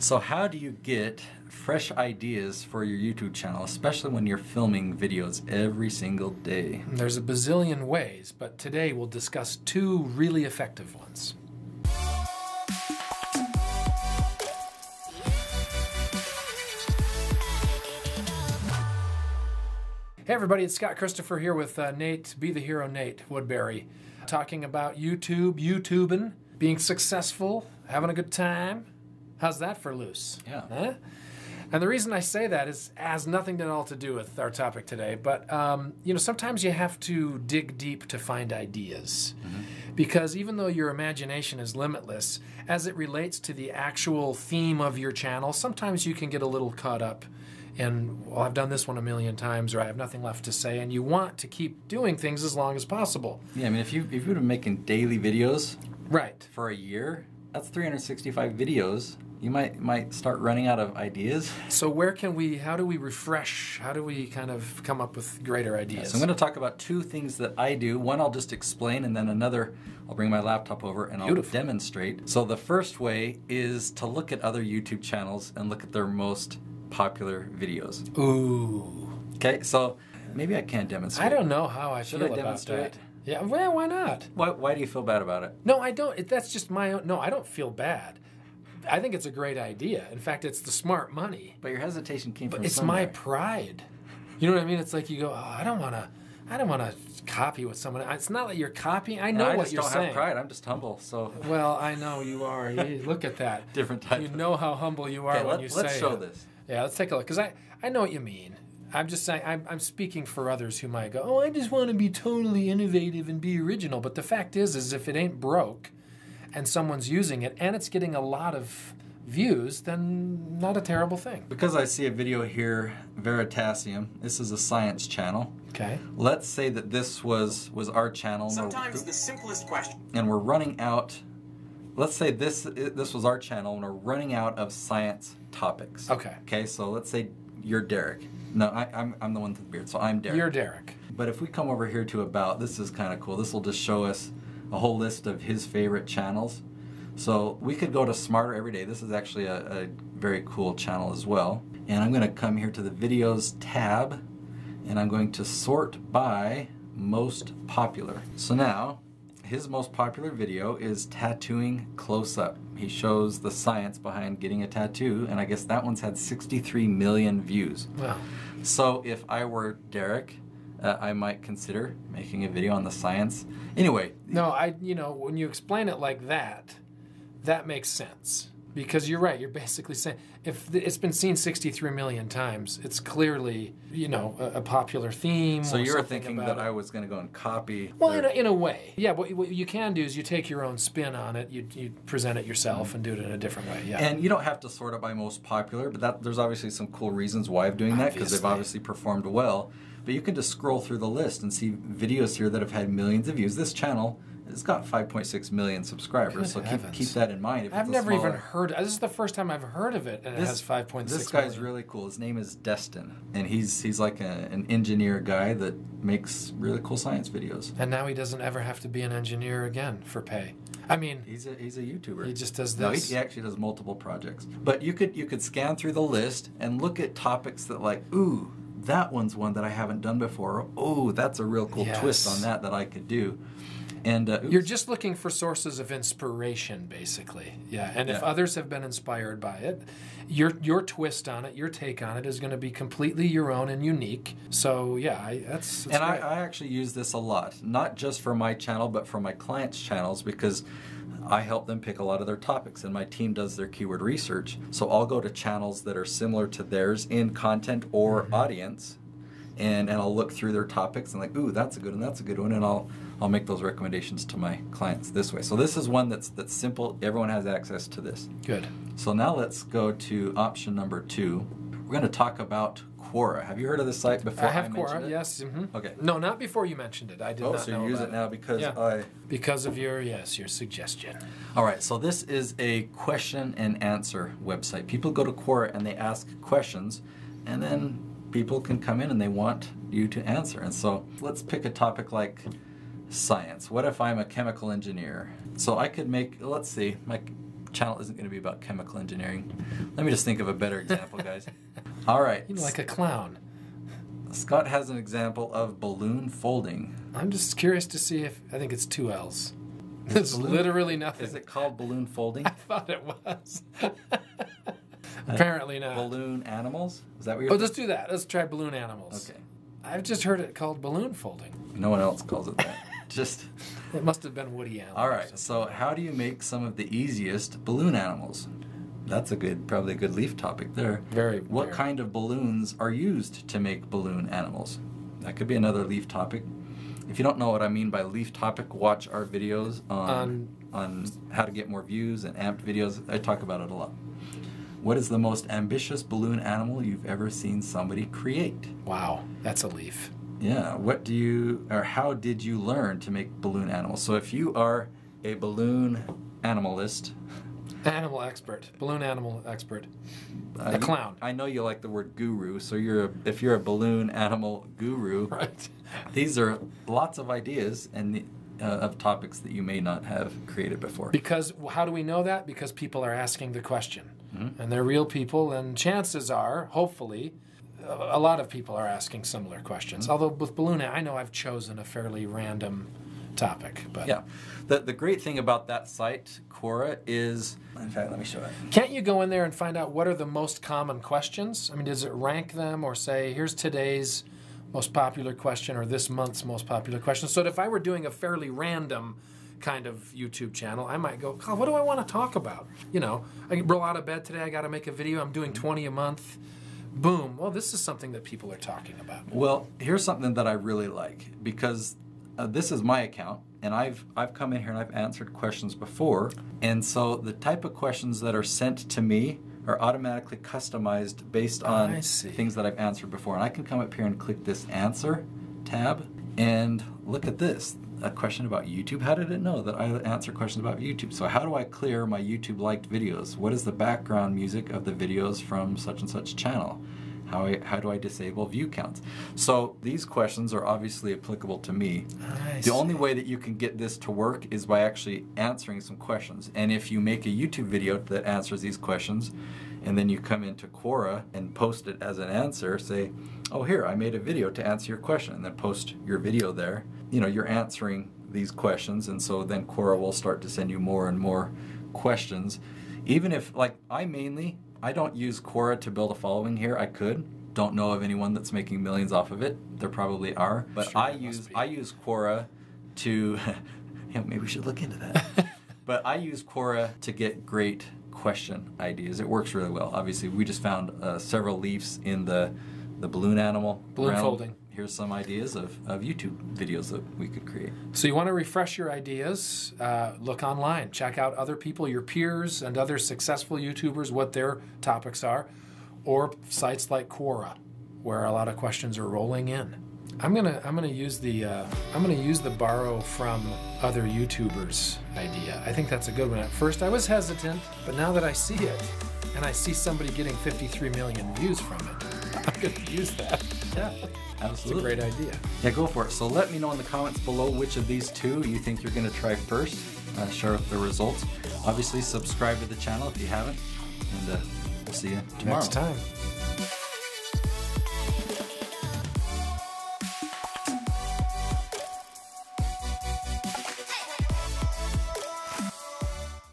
So how do you get fresh ideas for your YouTube channel, especially when you're filming videos every single day? There's a bazillion ways, but today we'll discuss two really effective ones. Hey everybody, it's Scott Christopher here with Nate, Be the Hero Nate Woodbury, talking about YouTubing, being successful, having a good time. How's that for loose? Yeah. Huh? And the reason I say that has nothing at all to do with our topic today, but you know, sometimes you have to dig deep to find ideas. Because even though your imagination is limitless, as it relates to the actual theme of your channel, sometimes you can get a little caught up in, well, I've done this one a million times, or I have nothing left to say, and you want to keep doing things as long as possible. Yeah, I mean, if you've been making daily videos Right. for a year, that's 365 videos. You might start running out of ideas. So how do we refresh? How do we kind of come up with greater ideas? So I'm going to talk about two things that I do. One I'll just explain, and then another I'll bring my laptop over and I'll demonstrate. So the first way is to look at other YouTube channels and look at their most popular videos. Ooh. Okay, so maybe I can't demonstrate. I don't know how I Should feel I about demonstrate? that. Yeah, well, why not? Why do you feel bad about it? No, I don't. That's just my own. No, I don't feel bad. I think it's a great idea. In fact, it's the smart money. But your hesitation came from It's somewhere. my pride. You know what I mean? It's like you go, oh, I don't want to copy what someone. It's not like you're copying. I know what you're saying. I just don't have pride. I'm just humble. So. Well, I know you are. Look at that. Different type. You know how humble you are when you say. Let's show this. Yeah, let's take a look. Because I know what you mean. I'm just saying, I'm speaking for others who might go, oh, I just want to be totally innovative and be original. But the fact is if it ain't broke and someone's using it and it's getting a lot of views, then not a terrible thing. Because I see a video here, Veritasium. This is a science channel. Okay. Let's say that this was our channel. Sometimes the simplest question. And we're running out. Let's say this was our channel and we're running out of science topics. Okay. Okay, so let's say you're Derek. No, I'm the one with the beard, so I'm Derek. You're Derek. But if we come over here to About, this is kind of cool. This will just show us a whole list of his favorite channels. So we could go to Smarter Every Day. This is actually a very cool channel as well. And I'm going to come here to the Videos tab, and I'm going to sort by most popular. So now, his most popular video is Tattooing Close-Up. He shows the science behind getting a tattoo, and I guess that one's had 63 million views. Wow. So if I were Derek, I might consider making a video on the science. Anyway. No, you know, when you explain it like that, that makes sense. Because you're right, you're basically saying, if it's been seen 63 million times, it's clearly, you know, a popular theme. So you were thinking that I was going to go and copy? Well, in a way. Yeah, what you can do is you take your own spin on it, you present it yourself and do it in a different way, yeah. And you don't have to sort it by most popular, but there's obviously some cool reasons why I'm doing that, because they've obviously performed well. But you can just scroll through the list and see videos here that have had millions of views. This channel has got 5.6 million subscribers, so keep that in mind. I've never even heard. This is the first time I've heard of it, and it has 5.6 million. This guy's really cool. His name is Destin, and he's like an engineer guy that makes really cool science videos. And now he doesn't ever have to be an engineer again for pay. I mean, he's a YouTuber. He just does No, this. he actually does multiple projects. But you could scan through the list and look at topics that, like, ooh, that one's one that I haven't done before. Oh, that's a real cool twist on that I could do. And you're just looking for sources of inspiration, basically. Yeah, and if others have been inspired by it, your twist on it, your take on it is going to be completely your own and unique. So yeah, that's and I actually use this a lot, not just for my channel, but for my clients' channels, because I help them pick a lot of their topics, and my team does their keyword research. So I'll go to channels that are similar to theirs in content or audience, and I'll look through their topics and like, ooh, that's a good one, that's a good one, and I'll make those recommendations to my clients this way. So this is one that's simple. Everyone has access to this. Good. So now let's go to option number 2. We're going to talk about Quora. Have you heard of this site before? I have Quora, yes. Mm-hmm. Okay. No, not before you mentioned it. I did not know. So you use it now because because of your suggestion. All right. So this is a question and answer website. People go to Quora and they ask questions, and then people can come in and they want you to answer. And so let's pick a topic like science. What if I'm a chemical engineer? So I could make, let's see, my channel isn't going to be about chemical engineering. Let me just think of a better example, guys. All right. You know, like a clown. Scott has an example of balloon folding. I'm just curious to see if, I think it's 2 L's. It's literally nothing. Is it called balloon folding? I thought it was. Apparently not. Balloon animals? Is that what you're Oh, let's do that. Let's try balloon animals. Okay. I've just heard it called balloon folding. No one else calls it that. Just. It must have been Woody Allen. All right. So how do you make some of the easiest balloon animals? That's probably a good leaf topic there. What kind of balloons are used to make balloon animals? That could be another leaf topic. If you don't know what I mean by leaf topic, watch our videos on how to get more views and amped videos. I talk about it a lot. What is the most ambitious balloon animal you've ever seen somebody create? Wow, that's a leaf. Yeah. How did you learn to make balloon animals? So if you are a balloon animalist, animal expert, balloon animal expert, a clown. I know you like the word guru, so if you're a balloon animal guru, right? These are lots of ideas and of topics that you may not have created before. Because how do we know that? Because people are asking the question, and they're real people, and chances are, hopefully, a lot of people are asking similar questions. Although with balloon, I know I've chosen a fairly random topic, but yeah, the great thing about that site, Quora, is, in fact, let me show it. Can't you go in there and find out what are the most common questions? I mean, does it rank them or say, here's today's most popular question or this month's most popular question? So if I were doing a fairly random kind of YouTube channel, I might go, oh, what do I want to talk about? You know, I roll out of bed today, I got to make a video, I'm doing 20 a month. Boom. Well, this is something that people are talking about. Well, here's something that I really like, because this is my account, and I've come in here and I've answered questions before, and so the type of questions that are sent to me are automatically customized based on things that I've answered before. And I can come up here and click this answer tab, and look at this, a question about YouTube. How did it know that I answer questions about YouTube? So how do I clear my YouTube liked videos? What is the background music of the videos from such and such channel? How do I disable view counts? So these questions are obviously applicable to me. The only way that you can get this to work is by actually answering some questions. And if you make a YouTube video that answers these questions, and then you come into Quora and post it as an answer, say, oh, here, I made a video to answer your question, and then post your video there. You know, you're answering these questions, and so then Quora will start to send you more and more questions. Even if, like, I don't use Quora to build a following here. I could. Don't know of anyone that's making millions off of it. There probably are. But sure, I use Quora to yeah, maybe we should look into that. But I use Quora to get great question ideas. It works really well. Obviously, we just found several leaves in the balloon animal. Balloon folding. Here's some ideas of YouTube videos that we could create. So you want to refresh your ideas, look online. Check out other people, your peers and other successful YouTubers, what their topics are, or sites like Quora, where a lot of questions are rolling in. I'm gonna use the borrow from other YouTubers idea. I think that's a good one. At first I was hesitant, but now that I see it, and I see somebody getting 53 million views from it, I'm gonna use that. Yeah. Absolutely. It's a great idea. Yeah, go for it. So let me know in the comments below which of these two you think you're going to try first. Share the results. Obviously, subscribe to the channel if you haven't. And we'll see you tomorrow. Next time.